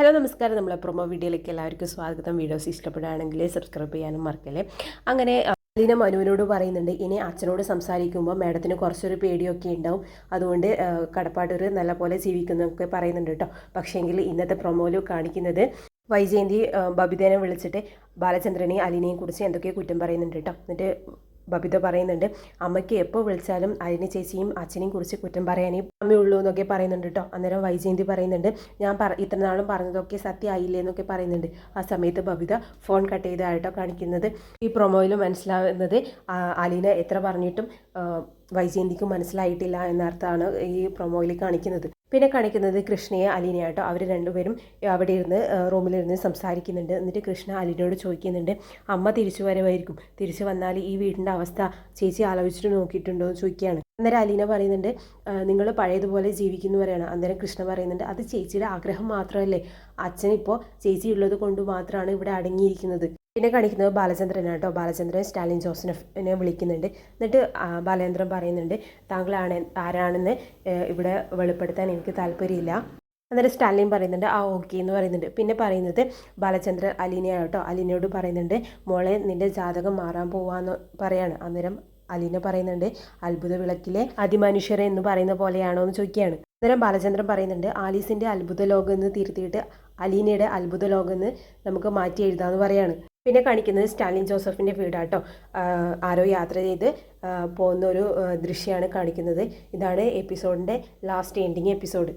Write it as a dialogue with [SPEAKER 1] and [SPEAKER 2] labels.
[SPEAKER 1] Hello നമസ്കാരം. നമ്മളെ promo വീഡിയോയിലേക്ക് എല്ലാവർക്കും സ്വാഗതം. വീഡിയോസ് ഇഷ്ടപ്പെടുകയാണെങ്കിൽ സബ്സ്ക്രൈബ് ചെയ്യാനും മറക്കല്ലേ. അങ്ങനെ അലീന മനുവിനോട് പറയുന്നുണ്ട്, ഇനി അച്ഛനോട് സംസാരിക്കുമ്പോൾ മാഡത്തിന് കുറച്ചൊരു പേടിയൊക്കെ ഉണ്ടാവും, അതുകൊണ്ട് കടപ്പാടൂർ നല്ലപോലെ ജീവിക്കുന്നൊക്കെ പറയുന്നുണ്ട് കേട്ടോ. പക്ഷേങ്കിൽ ഇന്നത്തെ പ്രൊമോയിൽ കാണിക്കുന്നത് വൈജയന്തി ബബിതേനെ വിളിച്ചിട്ട് ബാലചന്ദ്രനെയും അലീനയെയും കുറിച്ച് എന്തൊക്കെയോ കുറ്റം പറയുന്നുണ്ട് കേട്ടോ. എന്നിട്ട് ബബിത പറയുന്നുണ്ട്, അമ്മയ്ക്ക് എപ്പോൾ വിളിച്ചാലും അലീന ചേച്ചിയും അച്ഛനെയും കുറിച്ച് കുറ്റം പറയാനേ അമ്മയുള്ളൂ എന്നൊക്കെ പറയുന്നുണ്ട് കേട്ടോ. അന്നേരം വൈജയന്തി പറയുന്നുണ്ട്, ഞാൻ ഇത്ര നാളും പറഞ്ഞതൊക്കെ സത്യമായില്ലേ എന്നൊക്കെ പറയുന്നുണ്ട്. ആ സമയത്ത് ബബിത ഫോൺ കട്ട് ചെയ്തതായിട്ടോ കാണിക്കുന്നത്. ഈ പ്രൊമോയിൽ മനസ്സിലാവുന്നത് അലീന എത്ര പറഞ്ഞിട്ടും വൈജയന്തിക്ക് മനസ്സിലായിട്ടില്ല എന്നർത്ഥമാണ് ഈ പ്രൊമോയിൽ കാണിക്കുന്നത്. പിന്നെ കാണിക്കുന്നത് കൃഷ്ണയെ അലീനയായിട്ടോ. അവർ രണ്ടുപേരും അവിടെ ഇരുന്ന് റൂമിലിരുന്ന് സംസാരിക്കുന്നുണ്ട്. എന്നിട്ട് കൃഷ്ണ അലീനയോട് ചോദിക്കുന്നുണ്ട്, അമ്മ തിരിച്ചു വരവായിരിക്കും, തിരിച്ചു വന്നാൽ ഈ വീടിൻ്റെ അവസ്ഥ ചേച്ചി ആലോചിച്ചിട്ട് നോക്കിയിട്ടുണ്ടോ എന്ന് ചോദിക്കുകയാണ്. അന്നേരം അലീന പറയുന്നുണ്ട്, നിങ്ങൾ പഴയതുപോലെ ജീവിക്കുന്നു പറയാണ്. അന്നേരം കൃഷ്ണ പറയുന്നുണ്ട്, അത് ചേച്ചിയുടെ ആഗ്രഹം മാത്രമല്ലേ, അച്ഛനിപ്പോൾ ചേച്ചി ഉള്ളത് കൊണ്ട് മാത്രമാണ് ഇവിടെ അടങ്ങിയിരിക്കുന്നത്. പിന്നെ കാണിക്കുന്നത് ബാലചന്ദ്രനാണ് കേട്ടോ. ബാലചന്ദ്രൻ സ്റ്റാലിൻ ജോസഫിനെ വിളിക്കുന്നുണ്ട്. എന്നിട്ട് ബാലേന്ദ്രൻ പറയുന്നുണ്ട്, താങ്കളാണ് ആരാണെന്ന് ഇവിടെ വെളിപ്പെടുത്താൻ എനിക്ക് താല്പര്യമില്ല. അന്നേരം സ്റ്റാലിൻ പറയുന്നുണ്ട്, ഓക്കെ എന്ന് പറയുന്നുണ്ട്. പിന്നെ പറയുന്നത് ബാലചന്ദ്രൻ അലീനയാണ് കേട്ടോ. അലീനയോട് പറയുന്നുണ്ട്, മോളെ നിന്റെ ജാതകം മാറാൻ പോവാന്ന് പറയാണ്. അന്നേരം അലീന പറയുന്നുണ്ട്, അത്ഭുത വിളക്കിലെ അതിമനുഷ്യരെ എന്ന് പറയുന്ന പോലെയാണോ എന്ന് ചോദിക്കുകയാണ്. അന്നേരം ബാലചന്ദ്രൻ പറയുന്നുണ്ട്, ആലീസിൻ്റെ അത്ഭുത ലോകം എന്ന് തിരുത്തിയിട്ട് അലീനയുടെ അത്ഭുത ലോകം എന്ന് നമുക്ക് മാറ്റി എഴുതാമെന്ന് പറയാണ്. പിന്നെ കാണിക്കുന്നത് സ്റ്റാലിൻ ജോസഫിൻ്റെ വീടാട്ടോ. ആരോ യാത്ര ചെയ്ത് പോകുന്ന ഒരു ദൃശ്യമാണ് കാണിക്കുന്നത്. ഇതാണ് എപ്പിസോഡിൻ്റെ ലാസ്റ്റ് എൻഡിങ് എപ്പിസോഡ്.